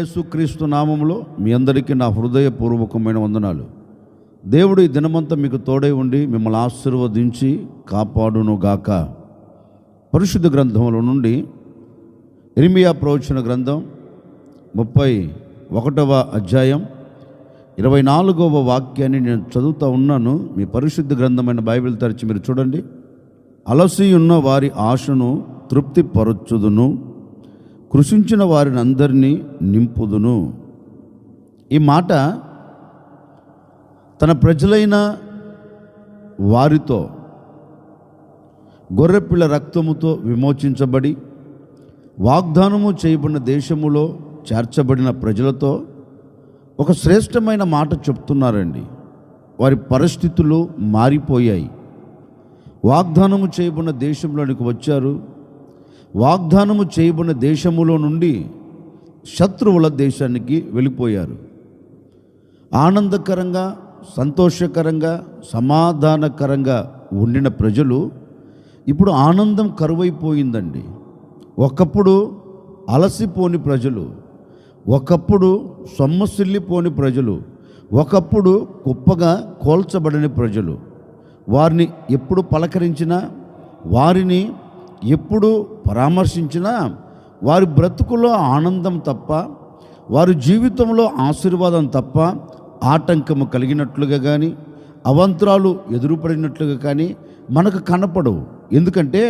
యేసుక్రీస్తు నామములో మీ అందరికీ నా హృదయపూర్వకమైన వందనాలు. దేవుడు ఈ దినమంతా మీకు తోడై ఉండి మిమ్మల్ని ఆశీర్వదించి కాపాడును గాక. పరిశుద్ధ గ్రంథంలో నుండి ఇర్మీయా ప్రవచన గ్రంథం 31వ అధ్యాయం 24వ వాక్యాన్ని నేను చదువుతూ ఉన్నాను. మీ పరిశుద్ధ గ్రంథమైన బైబిల్ తెరిచి మీరు చూడండి. అలసి ఉన్న వారి ఆశను తృప్తిపరచుదును, కృషించిన వారిని అందరినీ నింపుదును. ఈ మాట తన ప్రజలైన వారితో, గొర్రెపిల్ల రక్తముతో విమోచించబడి వాగ్దానము చేయబడిన దేశములో చేర్చబడిన ప్రజలతో ఒక శ్రేష్టమైన మాట చెప్తున్నారండి. వారి పరిస్థితులు మారిపోయాయి. వాగ్దానము చేయబడిన దేశంలోనికి వచ్చారు. వాగ్దానము చేయబడిన దేశములో నుండి శత్రువుల దేశానికి వెళ్ళిపోయారు. ఆనందకరంగా, సంతోషకరంగా, సమాధానకరంగా ఉండిన ప్రజలు ఇప్పుడు ఆనందం కరువైపోయిందండి. ఒకప్పుడు అలసిపోని ప్రజలు, ఒకప్పుడు సొమ్మసిల్లిపోని ప్రజలు, ఒకప్పుడు కుప్పగా కోల్చబడని ప్రజలు. వారిని ఎప్పుడు పలకరించినా, వారిని ఎప్పుడు పరామర్శించినా వారి బ్రతుకులో ఆనందం తప్ప, వారి జీవితంలో ఆశీర్వాదం తప్ప ఆటంకము కలిగినట్లుగా కానీ, అవంతరాలు ఎదురుపడినట్లుగా కానీ మనకు కనపడవు. ఎందుకంటే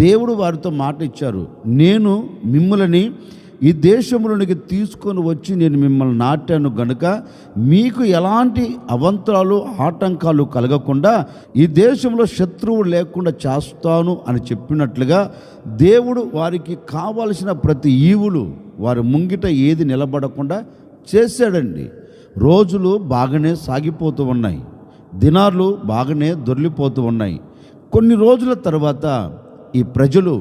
దేవుడు వారితో మాట ఇచ్చారు, నేను మిమ్మల్ని ఈ దేశంలోనికి తీసుకొని వచ్చి నేను మిమ్మల్ని నాటాను గనుక మీకు ఎలాంటి అవంతరాలు ఆటంకాలు కలగకుండా ఈ దేశంలో శత్రువు లేకుండా చేస్తాను అని చెప్పినట్లుగా దేవుడు వారికి కావలసిన ప్రతి ఈవులు వారి ముంగిట ఏది నిలబడకుండా చేశాడండి. రోజులు బాగానే సాగిపోతూ ఉన్నాయి, దినాలు బాగానే దొర్లిపోతూ ఉన్నాయి. కొన్ని రోజుల తర్వాత ఈ ప్రజలు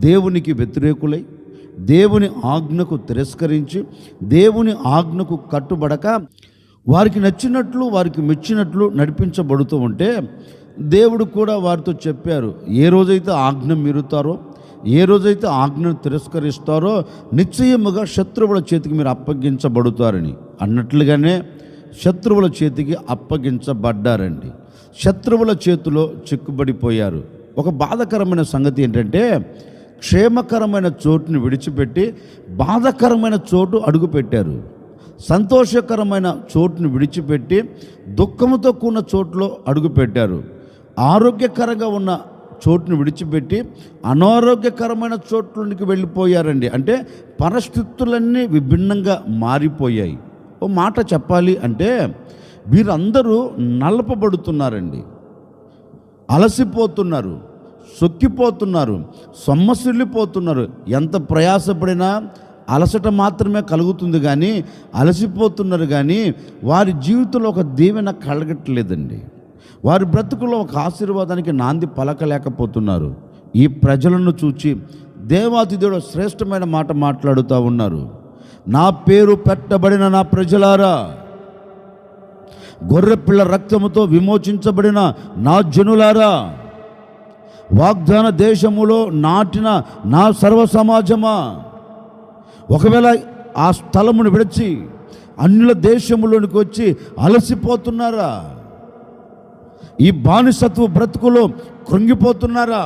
దేవునికి వ్యతిరేకులై, దేవుని ఆజ్ఞకు తిరస్కరించి, దేవుని ఆజ్ఞకు కట్టుబడక వారికి నచ్చినట్లు, వారికి మెచ్చినట్లు నడిపించబడుతూ ఉంటే దేవుడు కూడా వారితో చెప్పారు, ఏ రోజైతే ఆజ్ఞ మీరుతారో, ఏ రోజైతే ఆజ్ఞను తిరస్కరిస్తారో నిశ్చయముగా శత్రువుల చేతికి మీరు అప్పగించబడుతారని. అన్నట్లుగానే శత్రువుల చేతికి అప్పగించబడ్డారండి. శత్రువుల చేతిలో చిక్కుబడిపోయారు. ఒక బాధాకరమైన సంగతి ఏంటంటే, క్షేమకరమైన చోటుని విడిచిపెట్టి బాధాకరమైన చోటు అడుగుపెట్టారు. సంతోషకరమైన చోటును విడిచిపెట్టి దుఃఖముతో కూడిన చోటులో అడుగుపెట్టారు. ఆరోగ్యకరంగా ఉన్న చోటును విడిచిపెట్టి అనారోగ్యకరమైన చోట్లోనికి వెళ్ళిపోయారండి. అంటే పరిస్థితులన్నీ విభిన్నంగా మారిపోయాయి. ఓ మాట చెప్పాలి అంటే వీరందరూ నలపబడుతున్నారండి, అలసిపోతున్నారు, సొక్కిపోతున్నారు, సొమ్మసిల్లిపోతున్నారు. ఎంత ప్రయాసపడినా అలసట మాత్రమే కలుగుతుంది కానీ అలసిపోతున్నారు. కానీ వారి జీవితంలో ఒక దీవెన కలగట్లేదండి. వారి బ్రతుకులో ఒక ఆశీర్వాదానికి నాంది పలకలేకపోతున్నారు. ఈ ప్రజలను చూచి దేవాతి దేవుడు శ్రేష్టమైన మాట మాట్లాడుతూ ఉన్నారు. నా పేరు పెట్టబడిన నా ప్రజలారా, గొర్రెపిల్ల రక్తముతో విమోచించబడిన నా జనులారా, వాగ్దాన దేశములో నాటిన నా సర్వ సమాజమా, ఒకవేళ ఆ స్థలమును విడిచి అన్యుల దేశములోనికి వచ్చి అలసిపోతున్నారా? ఈ బానిసత్వ బ్రతుకులో కృంగిపోతున్నారా?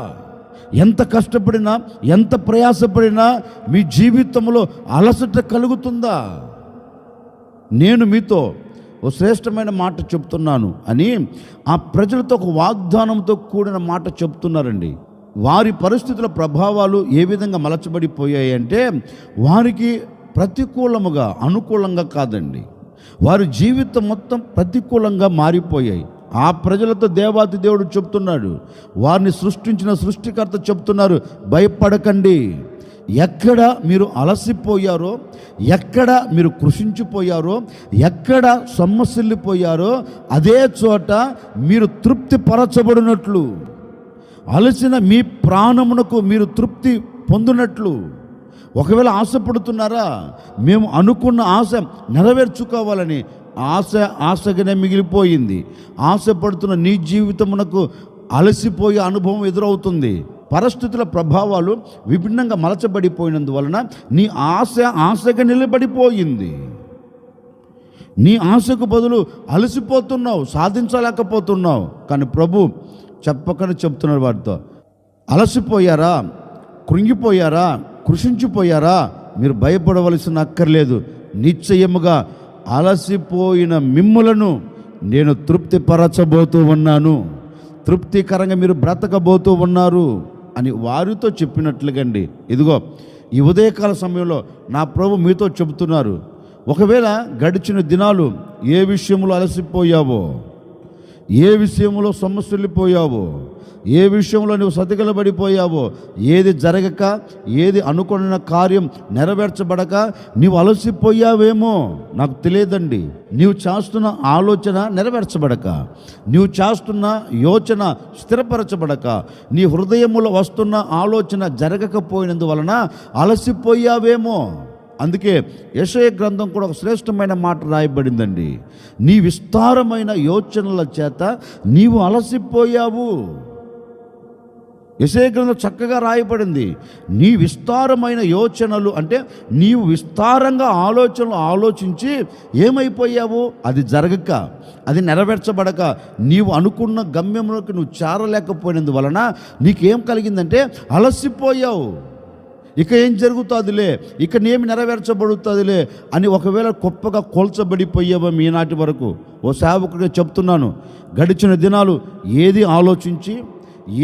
ఎంత కష్టపడినా, ఎంత ప్రయాసపడినా మీ జీవితంలో అలసట కలుగుతుందా? నేను మీతో ఓ శ్రేష్టమైన మాట చెప్తున్నాను అని ఆ ప్రజలతో ఒక వాగ్దానంతో కూడిన మాట చెప్తున్నారండి. వారి పరిస్థితుల ప్రభావాలు ఏ విధంగా మలచబడిపోయాయి అంటే, వారికి ప్రతికూలముగా, అనుకూలంగా కాదండి, వారి జీవితం మొత్తం ప్రతికూలంగా మారిపోయాయి. ఆ ప్రజలతో దేవాతి దేవుడు చెప్తున్నాడు, వారిని సృష్టించిన సృష్టికర్త చెప్తున్నారు, భయపడకండి. ఎక్కడ మీరు అలసిపోయారో, ఎక్కడ మీరు కృషించిపోయారో, ఎక్కడ సొమ్మసిల్లిపోయారో అదే చోట మీరు తృప్తి పరచబడినట్లు, అలసిన మీ ప్రాణమునకు మీరు తృప్తి పొందినట్లు. ఒకవేళ ఆశపడుతున్నారా, మేము అనుకున్న ఆశ నెరవేర్చుకోవాలని, ఆశగానే మిగిలిపోయింది. ఆశపడుతున్న నీ జీవితమునకు అలసిపోయే అనుభవం ఎదురవుతుంది. పరిస్థితుల ప్రభావాలు విభిన్నంగా మలచబడిపోయినందువలన నీ ఆశగా నిలబడిపోయింది. నీ ఆశకు బదులు అలసిపోతున్నావు, సాధించలేకపోతున్నావు. కానీ ప్రభు చెప్పకనే చెప్తున్నారు వారితో, అలసిపోయారా, కృంగిపోయారా, కృషించిపోయారా, మీరు భయపడవలసిన అక్కర్లేదు. నిశ్చయముగా అలసిపోయిన మిమ్ములను నేను తృప్తిపరచబోతూ ఉన్నాను, తృప్తికరంగా మీరు బ్రతకబోతూ ఉన్నారు అని వారితో చెప్పినట్లుగండి. ఇదిగో ఈ ఉదయకాల సమయంలో నా ప్రభు మీతో చెబుతున్నారు, ఒకవేళ గడిచిన దినాలు ఏ విషయంలో అలసిపోయావో, ఏ విషయంలో సొమ్మసిల్లిపోయావో, ఏ విషయంలో నువ్వు సతికిలబడిపోయావో, ఏది జరగక, ఏది అనుకున్న కార్యం నెరవేర్చబడక నీవు అలసిపోయావేమో నాకు తెలియదండి. నీవు చేస్తున్న ఆలోచన నెరవేర్చబడక, నీవు చేస్తున్న యోచన స్థిరపరచబడక, నీ హృదయములో వస్తున్న ఆలోచన జరగకపోయినందువలన అలసిపోయావేమో. అందుకే యెషయా గ్రంథం కూడా ఒక శ్రేష్టమైన మాట రాయబడిందండి, నీ విస్తారమైన యోచనల చేత నీవు అలసిపోయావు. యెషయా గ్రంథం చక్కగా రాయబడింది. నీ విస్తారమైన యోచనలు అంటే నీవు విస్తారంగా ఆలోచనలు ఆలోచించి ఏమైపోయావు, అది జరగక, అది నెరవేర్చబడక, నీవు అనుకున్న గమ్యంలోకి నువ్వు చేరలేకపోయినందువలన నీకేం కలిగిందంటే అలసిపోయావు. ఇక ఏం జరుగుతుందిలే, ఇక నేమి నెరవేర్చబడుతుందిలే అని ఒకవేళ గొప్పగా కోల్చబడిపోయావా ఈనాటి వరకు. ఓ సేవకుడిగా చెప్తున్నాను, గడిచిన దినాలు ఏది ఆలోచించి,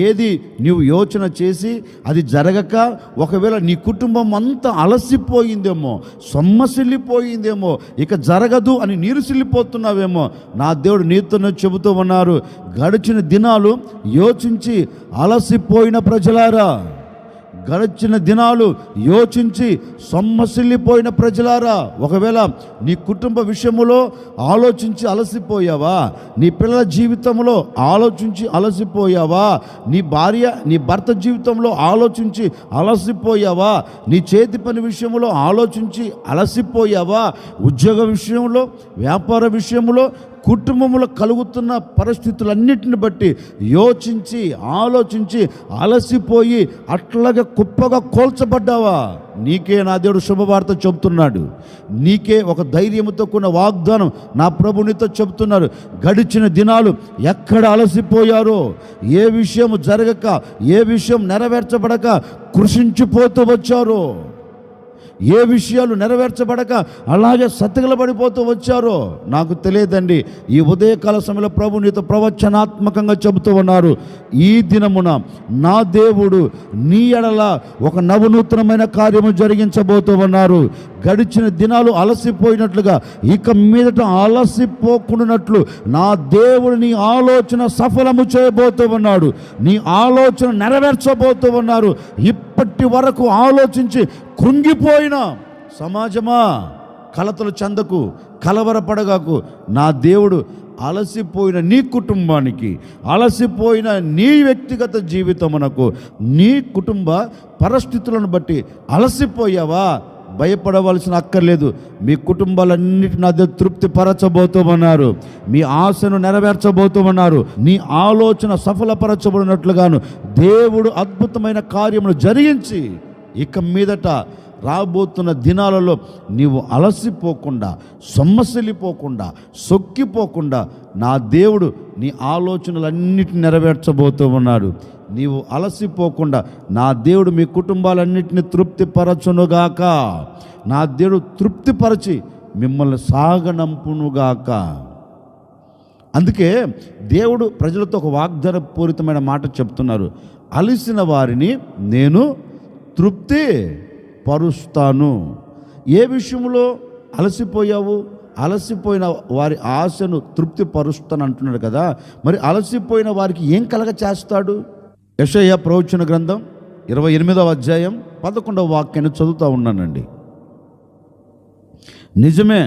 ఏది నీవు యోచన చేసి అది జరగక ఒకవేళ నీ కుటుంబం అంతా అలసిపోయిందేమో, సొమ్మసిల్లిపోయిందేమో, ఇక జరగదు అని నీరుసిల్లిపోతున్నావేమో, నా దేవుడు నీతోనే చెబుతూ ఉన్నారు, గడిచిన దినాలు యోచించి అలసిపోయిన ప్రజలారా, గడిచిన దినాలు యోచించి సొమ్మసిల్లిపోయిన ప్రజలారా, ఒకవేళ నీ కుటుంబ విషయములో ఆలోచించి అలసిపోయావా, నీ పిల్లల జీవితంలో ఆలోచించి అలసిపోయావా, నీ భార్య నీ భర్త జీవితంలో ఆలోచించి అలసిపోయావా, నీ చేతి పని విషయంలో ఆలోచించి అలసిపోయావా, ఉద్యోగ విషయంలో, వ్యాపార విషయంలో, కుటుంబంలో కలుగుతున్న పరిస్థితులన్నిటిని బట్టి యోచించి ఆలోచించి అలసిపోయి అట్లాగే కుప్పగా కోల్చబడ్డావా, నీకే నా దేవుడు శుభవార్త చెబుతున్నాడు. నీకే ఒక ధైర్యంతో కూడిన వాగ్దానం నా ప్రభు నీతో చెబుతున్నారు. గడిచిన దినాలు ఎక్కడ అలసిపోయారో, ఏ విషయం జరగక, ఏ విషయం నెరవేర్చబడక కృషించిపోతూ వచ్చారో, ఏ విషయాలు నెరవేర్చబడక అలాగే సతికిలబడిపోతూ వచ్చారో నాకు తెలియదండి. ఈ ఉదయకాల సమయంలో ప్రభు నీతో ప్రవచనాత్మకంగా చెబుతూ ఉన్నారు, ఈ దినమున నా దేవుడు నీ ఎడల ఒక నవనూతనమైన కార్యము జరిగించబోతూ ఉన్నారు. గడిచిన దినాలు అలసిపోయినట్లుగా ఇక మీదట అలసిపోకుండానట్లు నా దేవుడు నీ ఆలోచన సఫలము చేయబోతూ ఉన్నాడు, నీ ఆలోచన నెరవేర్చబోతూ ఉన్నారు. ఇప్పటి వరకు ఆలోచించి కృంగిపోయిన సమాజమా, కలతలు చెందకు, కలవరపడగాకు. నా దేవుడు అలసిపోయిన నీ కుటుంబానికి, అలసిపోయిన నీ వ్యక్తిగత జీవితమునకు, నీ కుటుంబ పరిస్థితులను బట్టి అలసిపోయావా, భయపడవలసిన అక్కర్లేదు. మీ కుటుంబాలన్నిటిని అదే తృప్తిపరచబోతున్నారు, మీ ఆశను నెరవేర్చబోతున్నారు, నీ ఆలోచన సఫలపరచబడినట్లుగాను దేవుడు అద్భుతమైన కార్యములు జరిగించి ఇక మీదట రాబోతున్న దినాలలో నీవు అలసిపోకుండా, సొమ్మసిల్లిపోకుండా, సొక్కిపోకుండా నా దేవుడు నీ ఆలోచనలన్నిటిని నెరవేర్చబోతూ ఉన్నాడు. నీవు అలసిపోకుండా నా దేవుడు మీ కుటుంబాలన్నిటిని తృప్తిపరచునుగాక. నా దేవుడు తృప్తిపరచి మిమ్మల్ని సాగనంపునుగాక. అందుకే దేవుడు ప్రజలతో ఒక వాగ్దాన పూరితమైన మాట చెప్తున్నారు, అలసిన వారిని నేను తృప్తి పరుస్తాను. ఏ విషయంలో అలసిపోయావు? అలసిపోయిన వారి ఆశను తృప్తి పరుస్తాను అంటున్నాడు కదా. మరి అలసిపోయిన వారికి ఏం కలగ చేస్తాడు? యెషయా ప్రవచన గ్రంథం 28వ అధ్యాయం 11వ వాక్యాన్ని చదువుతూ ఉన్నానండి. నిజమే,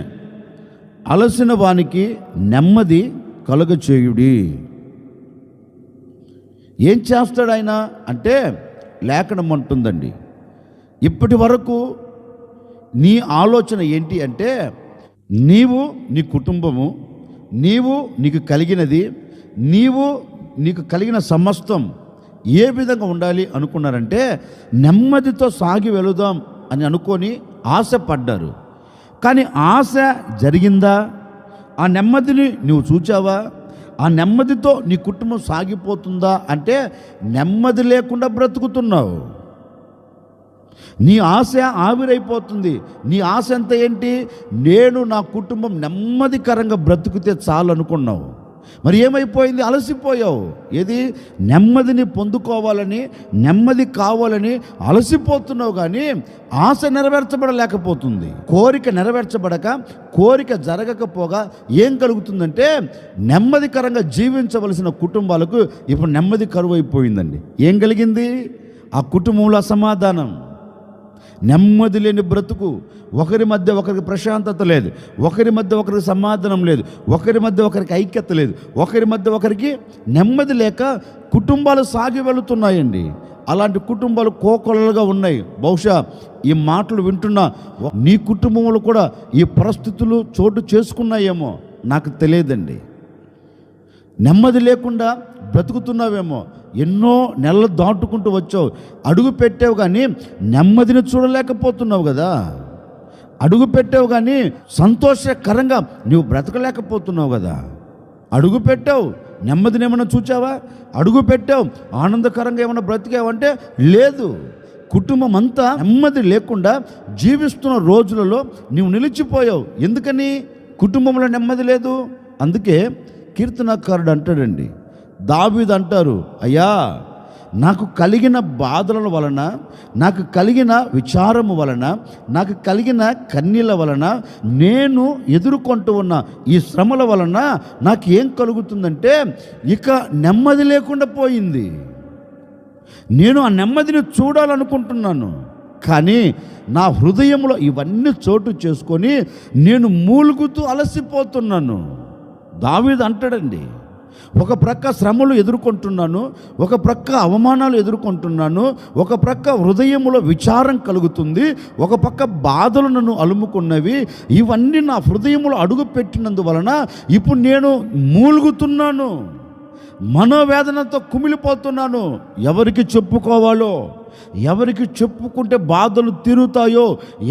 అలసిన వానికి నెమ్మది కలుగచేయుడి. ఏం చేస్తాడు ఆయన అంటే, లేఖనం అంటుందండి, ఇప్పటి వరకు నీ ఆలోచన ఏంటి అంటే, నీవు నీ కుటుంబము, నీవు నీకు కలిగినది, నీకు కలిగిన సమస్తం ఏ విధంగా ఉండాలి అనుకున్నారంటే, నెమ్మదితో సాగి వెళుదాం అని అనుకొని ఆశపడ్డారు. కానీ ఆశ జరిగిందా? ఆ నెమ్మదిని నువ్వు చూచావా? ఆ నెమ్మదితో నీ కుటుంబం సాగిపోతుందా అంటే నెమ్మది లేకుండా బ్రతుకుతున్నావు. నీ ఆశ ఆవిరైపోతుంది. నీ ఆశ ఎంత ఏంటి? నేను నా కుటుంబం నెమ్మదికరంగా బ్రతుకుతే చాలు అనుకున్నావు. మరి ఏమైపోయింది? అలసిపోయావు. ఏది? నెమ్మదిని పొందుకోవాలని, నెమ్మది కావాలని అలసిపోతున్నావు. కానీ ఆశ నెరవేర్చబడలేకపోతుంది. కోరిక నెరవేర్చబడక, కోరిక జరగకపోగా ఏం కలుగుతుందంటే, నెమ్మదికరంగా జీవించవలసిన కుటుంబాలకు ఇప్పుడు నెమ్మది కరువు అయిపోయిందండి. ఏం కలిగింది? ఆ కుటుంబంలో అసమాధానం, నెమ్మది లేని బ్రతుకు, ఒకరి మధ్య ఒకరికి ప్రశాంతత లేదు, ఒకరి మధ్య ఒకరికి సమాధానం లేదు, ఒకరి మధ్య ఒకరికి ఐక్యత లేదు, ఒకరి మధ్య ఒకరికి నెమ్మది లేక కుటుంబాలు సాగి వెళుతున్నాయండి. అలాంటి కుటుంబాలు కోకొల్లలుగా ఉన్నాయి. బహుశా ఈ మాటలు వింటున్న నీ కుటుంబంలో కూడా ఈ పరిస్థితులు చోటు చేసుకున్నాయేమో, నాకు తెలియదండి. నెమ్మది లేకుండా బ్రతుకుతున్నావేమో. ఎన్నో నెలలు దాటుకుంటూ వచ్చావు, అడుగు పెట్టావు, కానీ నెమ్మదిని చూడలేకపోతున్నావు కదా. అడుగు పెట్టావు కానీ సంతోషకరంగా నువ్వు బ్రతకలేకపోతున్నావు కదా. అడుగు పెట్టావు, నెమ్మదిని ఏమైనా చూచావా? అడుగు పెట్టావు, ఆనందకరంగా ఏమైనా బ్రతికావంటే లేదు. కుటుంబం అంతా నెమ్మది లేకుండా జీవిస్తున్న రోజులలో నువ్వు నిలిచిపోయావు. ఎందుకని? కుటుంబంలో నెమ్మది లేదు. అందుకే కీర్తనకారుడు అంటాడండి, దావీదు అంటారు, అయ్యా నాకు కలిగిన బాధల వలన, నాకు కలిగిన విచారము వలన, నాకు కలిగిన కన్నీళ్ళ వలన, నేను ఎదుర్కొంటూ ఉన్న ఈ శ్రమల వలన నాకు ఏం కలుగుతుందంటే ఇక నెమ్మది లేకుండా పోయింది. నేను ఆ నెమ్మదిని చూడాలనుకుంటున్నాను, కానీ నా హృదయంలో ఇవన్నీ చోటు చేసుకొని నేను మూలుగుతూ అలసిపోతున్నాను. దావీదు అంటాడండి, ఒక ప్రక్క శ్రమలు ఎదుర్కొంటున్నాను, ఒక ప్రక్క అవమానాలు ఎదుర్కొంటున్నాను, ఒక ప్రక్క హృదయంలో విచారం కలుగుతుంది, ఒక పక్క బాధలు నన్ను అలుముకున్నవి. ఇవన్నీ నా హృదయంలో అడుగు పెట్టినందువలన ఇప్పుడు నేను మూలుగుతున్నాను, మనోవేదనతో కుమిలిపోతున్నాను. ఎవరికి చెప్పుకోవాలో, ఎవరికి చెప్పుకుంటే బాధలు తీరుతాయో,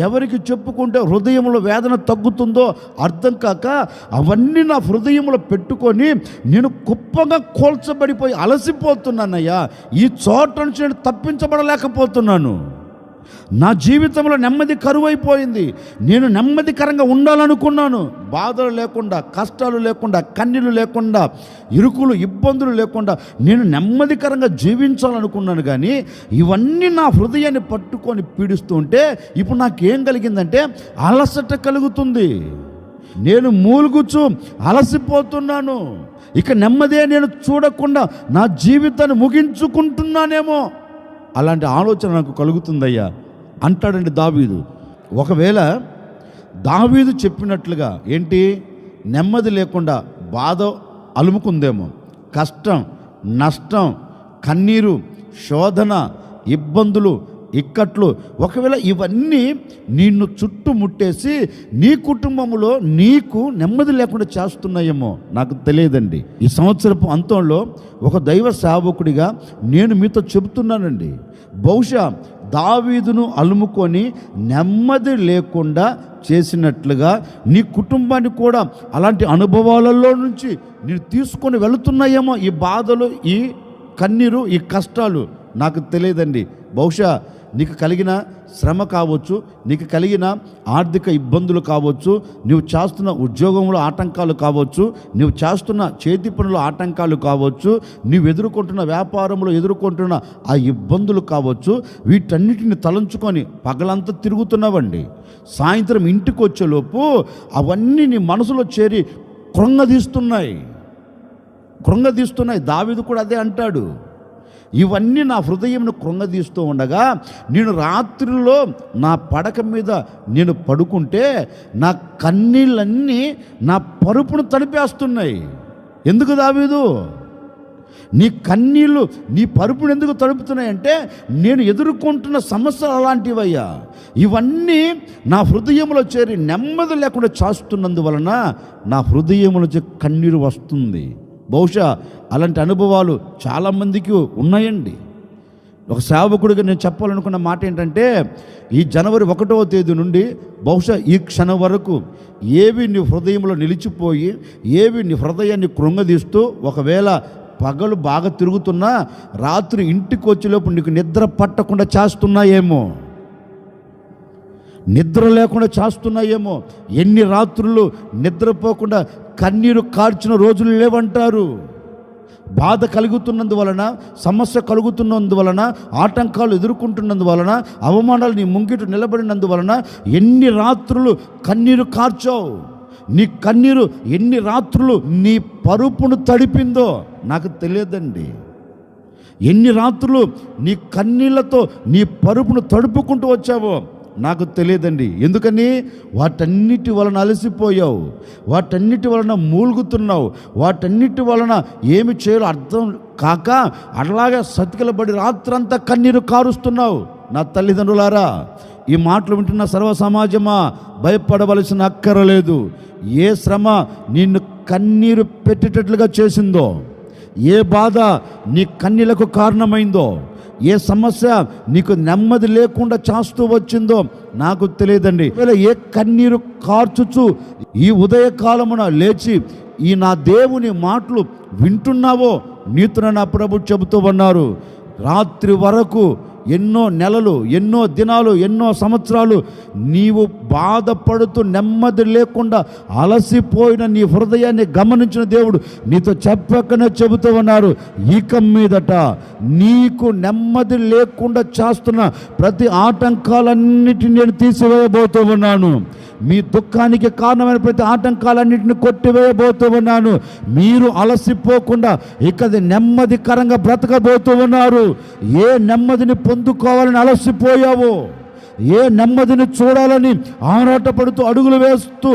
ఎవరికి చెప్పుకుంటే హృదయంలో వేదన తగ్గుతుందో అర్థం కాక అవన్నీ నా హృదయంలో పెట్టుకొని నేను కుప్పగా కోల్చబడిపోయి అలసిపోతున్నానయ్యా. ఈ చోట నుంచి నేను తప్పించబడలేకపోతున్నాను. నా జీవితంలో నెమ్మది కరువైపోయింది. నేను నెమ్మదికరంగా ఉండాలనుకున్నాను, బాధలు లేకుండా, కష్టాలు లేకుండా, కన్నీళ్ళు లేకుండా, ఇరుకులు ఇబ్బందులు లేకుండా నేను నెమ్మదికరంగా జీవించాలనుకున్నాను. కానీ ఇవన్నీ నా హృదయాన్ని పట్టుకొని పీడిస్తూ ఉంటే ఇప్పుడు నాకేం కలిగిందంటే అలసట కలుగుతుంది. నేను మూలుగుచు అలసిపోతున్నాను. ఇక నెమ్మదే నేను చూడకుండా నా జీవితాన్ని ముగించుకుంటున్నానేమో, అలాంటి ఆలోచన నాకు కలుగుతుందయ్యా అంటాడండి దావీదు. ఒకవేళ దావీదు చెప్పినట్లుగా ఏంటి, నెమ్మది లేకుండా బాధ అలుముకుందేమో, కష్టం, నష్టం, కన్నీరు, శోధన, ఇబ్బందులు, ఇక్కట్లు, ఒకవేళ ఇవన్నీ నిన్ను చుట్టుముట్టేసి నీ కుటుంబంలో నీకు నెమ్మది లేకుండా చేస్తున్నాయేమో, నాకు తెలియదండి. ఈ సంవత్సరపు అంతంలో ఒక దైవ సేవకుడిగా నేను మీతో చెబుతున్నానండి, బహుశా దావీదును అలుముకొని నెమ్మది లేకుండా చేసినట్లుగా నీ కుటుంబాన్ని కూడా అలాంటి అనుభవాలలో నుంచి నేను తీసుకొని వెళుతున్నాయేమో ఈ బాధలు, ఈ కన్నీరు, ఈ కష్టాలు. నాకు తెలియదండి. బహుశా నీకు కలిగిన శ్రమ కావచ్చు, నీకు కలిగిన ఆర్థిక ఇబ్బందులు కావచ్చు, నువ్వు చేస్తున్న ఉద్యోగంలో ఆటంకాలు కావచ్చు, నువ్వు చేస్తున్న చేతి పనుల ఆటంకాలు కావచ్చు, నువ్వు ఎదుర్కొంటున్న వ్యాపారంలో ఎదుర్కొంటున్న ఆ ఇబ్బందులు కావచ్చు, వీటన్నిటిని తలంచుకొని పగలంతా తిరుగుతున్నావండి. సాయంత్రం ఇంటికి వచ్చేలోపు అవన్నీ నీ మనసులో చేరి కృంగదీస్తున్నాయి. దావీదు కూడా అదే అంటాడు, ఇవన్నీ నా హృదయంను కృంగదీస్తూ ఉండగా నేను రాత్రిలో నా పడక మీద నేను పడుకుంటే నా కన్నీళ్ళన్నీ నా పరుపును తడిపేస్తున్నాయి. ఎందుకు దావీదు? నీ కన్నీళ్ళు నీ పరుపును ఎందుకు తడుపుతున్నాయంటే నేను ఎదుర్కొంటున్న సమస్యలు అలాంటివయ్యా. ఇవన్నీ నా హృదయంలో చేరి నెమ్మది లేకుండా చేస్తున్నందువలన నా హృదయంలో కన్నీరు వస్తుంది. బహుశా అలాంటి అనుభవాలు చాలామందికి ఉన్నాయండి. ఒక సేవకుడిగా నేను చెప్పాలనుకున్న మాట ఏంటంటే, ఈ జనవరి 1వ తేదీ నుండి బహుశా ఈ క్షణం వరకు ఏవి నీ హృదయంలో నిలిచిపోయి, ఏవి నీ హృదయాన్ని కృంగదీస్తూ, ఒకవేళ పగలు బాగా తిరుగుతున్నా రాత్రి ఇంటికి వచ్చేలోపు నీకు నిద్ర పట్టకుండా చేస్తున్నాయేమో, నిద్ర లేకుండా చేస్తున్నాయేమో, ఎన్ని రాత్రులు నిద్రపోకుండా కన్నీరు కార్చిన రోజులు లేవంటారు. బాధ కలుగుతున్నందువలన, సమస్య కలుగుతున్నందువలన, ఆటంకాలు ఎదుర్కొంటున్నందువలన, అవమానాలు నీ ముంగిట నిలబడినందువలన ఎన్ని రాత్రులు కన్నీరు కార్చావు. నీ కన్నీరు ఎన్ని రాత్రులు నీ పరుపును తడిపిందో నాకు తెలియదండి. ఎన్ని రాత్రులు నీ కన్నీళ్లతో నీ పరుపును తడుపుకుంటూ వచ్చావో నాకు తెలియదండి. ఎందుకని? వాటన్నిటి వలన అలసిపోయావు, వాటన్నిటి వలన మూలుగుతున్నావు, వాటన్నిటి వలన ఏమి చేయాలో అర్థం కాక అట్లాగే సతికిలబడి రాత్రంతా కన్నీరు కారుస్తున్నావు. నా తల్లిదండ్రులారా, ఈ మాటలు వింటున్న సర్వ సమాజమా, భయపడవలసిన అక్కరలేదు. ఏ శ్రమ నిన్ను కన్నీరు పెట్టేటట్లుగా చేసిందో, ఏ బాధ నీ కన్నీళ్లకు కారణమైందో, ఏ సమస్య నీకు నెమ్మది లేకుండా చేస్తూ వచ్చిందో నాకు తెలియదండి. ఏ కన్నీరు కార్చుచు ఈ ఉదయకాలమున లేచి ఈ నా దేవుని మాటలు వింటున్నావో నీతో నా ప్రభు చెబుతూ ఉన్నారు. రాత్రి వరకు ఎన్నో నెలలు, ఎన్నో దినాలు, ఎన్నో సంవత్సరాలు నీవు బాధపడుతూ నెమ్మది లేకుండా అలసిపోయిన నీ హృదయాన్ని గమనించిన దేవుడు నీతో చెప్పకనే చెబుతూ ఉన్నారు. ఇక మీదట నీకు నెమ్మది లేకుండా చేస్తున్న ప్రతి ఆటంకాలన్నిటిని నేను తీసివేయబోతూ ఉన్నాను. మీ దుఃఖానికి కారణమైన ప్రతి ఆటంకాలన్నింటిని కొట్టివేయబోతూ ఉన్నాను. మీరు అలసిపోకుండా ఇక నెమ్మదికరంగా బ్రతకబోతూ ఉన్నారు. ఏ నెమ్మదిని పొందుకోవాలని అలసిపోయావో, ఏ నెమ్మదిని చూడాలని ఆరాటపడుతూ అడుగులు వేస్తూ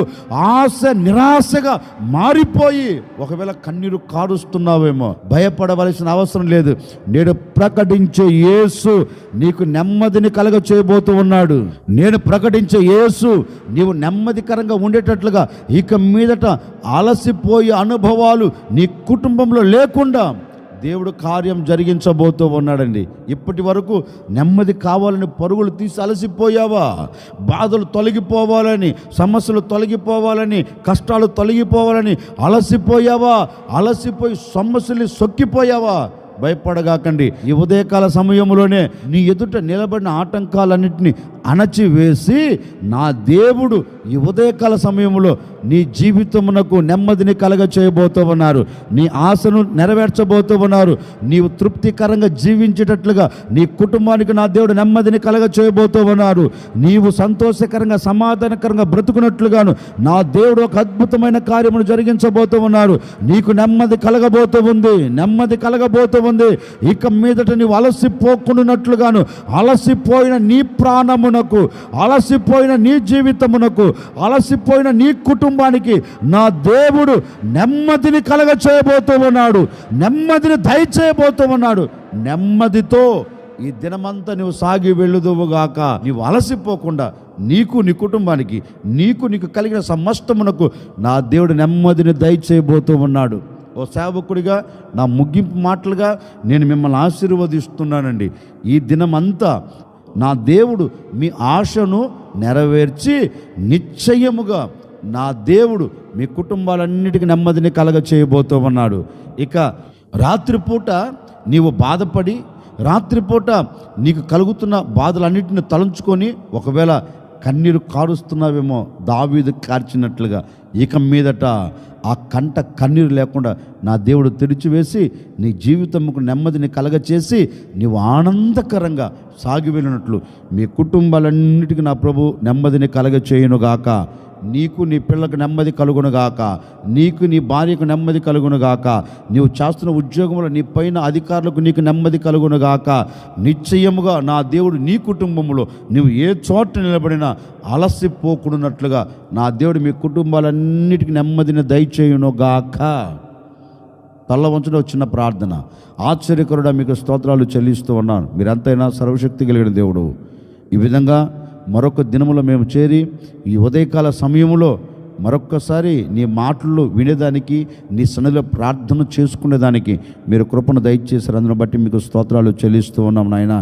ఆశ నిరాశగా మారిపోయి ఒకవేళ కన్నీరు కారుస్తున్నావేమో, భయపడవలసిన అవసరం లేదు. నేను ప్రకటించే యేసు నీకు నెమ్మదిని కలగ చేయబోతూ ఉన్నాడు. నేను ప్రకటించే యేసు నీవు నెమ్మదికరంగా ఉండేటట్లుగా ఇక మీదట అలసిపోయే అనుభవాలు నీ కుటుంబంలో లేకుండా దేవుడు కార్యం జరిగించబోతూ ఉన్నాడండి. ఇప్పటి వరకు నెమ్మది కావాలని పరుగులు తీసి అలసిపోయావా? బాధలు తొలగిపోవాలని, సమస్యలు తొలగిపోవాలని, కష్టాలు తొలగిపోవాలని అలసిపోయావా? అలసిపోయి సమస్యలు సొక్కిపోయావా? భయపడగాకండి. ఈ ఉదయకాల సమయంలోనే నీ ఎదుట నిలబడిన ఆటంకాలన్నింటినీ అణచివేసి నా దేవుడు ఈ ఉదయకాల సమయంలో నీ జీవితమునకు నెమ్మదిని కలగ చేయబోతూ ఉన్నారు. నీ ఆశను నెరవేర్చబోతూ ఉన్నారు. నీవు తృప్తికరంగా జీవించేటట్లుగా నీ కుటుంబానికి నా దేవుడు నెమ్మదిని కలగ చేయబోతూ ఉన్నారు. నీవు సంతోషకరంగా సమాధానకరంగా బ్రతుకున్నట్లుగాను నా దేవుడు ఒక అద్భుతమైన కార్యమును జరిగించబోతూ ఉన్నారు. నీకు నెమ్మది కలగబోతూ ఉంది, నెమ్మది కలగబోతూ ఉంది. ఇక మీదట నీవు అలసిపోకుండానట్లుగాను, అలసిపోయిన నీ ప్రాణమునకు, అలసిపోయిన నీ జీవితమునకు, అలసిపోయిన నీ కుటుంబానికి నా దేవుడు నెమ్మదిని కలగ చేయబోతూ ఉన్నాడు. నెమ్మదిని దయచేయబోతూ ఉన్నాడు. నెమ్మదితో ఈ దినమంతా నువ్వు సాగి వెళ్ళుదువుగాక. నీవు అలసిపోకుండా నీకు, నీ కుటుంబానికి, నీకు కలిగిన సమస్తమునకు నా దేవుడు నెమ్మదిని దయచేయబోతూ ఉన్నాడు. ఓ సేవకుడిగా నా ముగింపు మాటలుగా నేను మిమ్మల్ని ఆశీర్వదిస్తున్నానండి. ఈ దినమంతా నా దేవుడు మీ ఆశను నెరవేర్చి నిశ్చయముగా నా దేవుడు మీ కుటుంబాలన్నిటికీ నెమ్మదిని కలగ చేయబోతూ ఉన్నాడు. ఇక రాత్రిపూట నీవు బాధపడి, రాత్రిపూట నీకు కలుగుతున్న బాధలన్నింటిని తలంచుకొని ఒకవేళ కన్నీరు కారుస్తున్నావేమో, దావీదు కార్చినట్లుగా ఇక మీదట ఆ కంట కన్నీరు లేకుండా నా దేవుడు తెరిచివేసి నీ జీవితముకు నెమ్మదిని కలగచేసి నీవు ఆనందకరంగా సాగి వెళ్ళినట్లు మీ కుటుంబాలన్నిటికీ నా ప్రభు నెమ్మదిని కలగ చేయునుగాక. నీకు, నీ పిల్లలకు నెమ్మది కలుగునుగాక. నీకు, నీ భార్యకు నెమ్మది కలుగునుగాక. నీవు చేస్తున్న ఉద్యోగంలో నీ పైన అధికారులకు నీకు నెమ్మది కలుగునుగాక. నిశ్చయముగా నా దేవుడు నీ కుటుంబంలో నువ్వు ఏ చోట నిలబడినా అలసిపోకున్నట్లుగా నా దేవుడు మీ కుటుంబాలన్నిటికీ నెమ్మదిని దయచేయునుగాక. తల్ల వంచడం చిన్న ప్రార్థన. ఆశ్చర్యకరుడా మీకు స్తోత్రాలు చెల్లిస్తూ ఉన్నాను. మీరంతైనా సర్వశక్తి కలిగిన దేవుడు. ఈ విధంగా మరొక దినములో మేము చేరి ఈ ఉదయకాల సమయంలో మరొక్కసారి నీ మాటలు వినేదానికి, నీ సన్నిధిలో ప్రార్థన చేసుకునేదానికి మీరు కృపను దయచేశారు. అందును బట్టి మీకు స్తోత్రాలు చెల్లిస్తూ ఉన్నాం నాయన.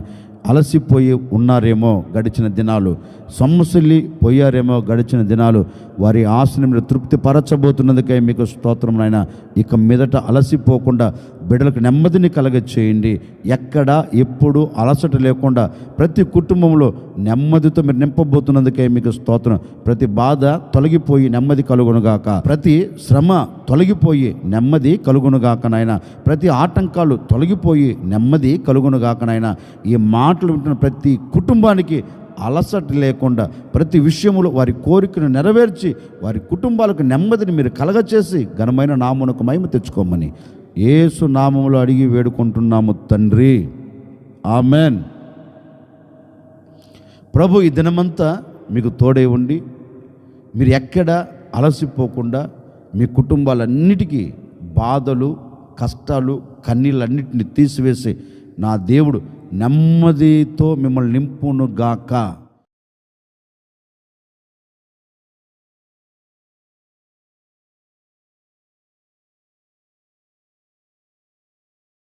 అలసిపోయి ఉన్నారేమో గడిచిన దినాలు, సొమ్మసిల్లి పోయారేమో గడిచిన దినాలు, వారి ఆశని మీరు తృప్తి పరచబోతున్నందుకే మీకు స్తోత్రం నాయన. ఇక మీదట అలసిపోకుండా బిడ్డలకు నెమ్మదిని కలగచేయండి. ఎక్కడ ఎప్పుడు అలసట లేకుండా ప్రతి కుటుంబంలో నెమ్మదితో మీరు నింపబోతున్నందుకే మీకు స్తోత్రం. ప్రతి బాధ తొలగిపోయి నెమ్మది కలుగునుగాక, ప్రతి శ్రమ తొలగిపోయి నెమ్మది కలుగునుగాక నాయన, ప్రతి ఆటంకాలు తొలగిపోయి నెమ్మది కలుగునుగాక నాయన. ఈ మాటలు వింటున్న ప్రతి కుటుంబానికి అలసట లేకుండా ప్రతి విషయంలో వారి కోరికను నెరవేర్చి వారి కుటుంబాలకు నెమ్మదిని మీరు కలగచేసి ఘనమైన నామమునకు మహిమ తెచ్చుకోమని యేసు నామములో అడిగి వేడుకుంటున్నాము తండ్రి, ఆమెన్. ప్రభు ఈ దినమంతా మీకు తోడై ఉండి మీరు ఎక్కడ అలసిపోకుండా మీ కుటుంబాలన్నిటికీ బాధలు, కష్టాలు, కన్నీళ్ళన్నిటిని తీసివేసి నా దేవుడు నెమ్మదితో మిమ్మల్ని నింపునుగాక.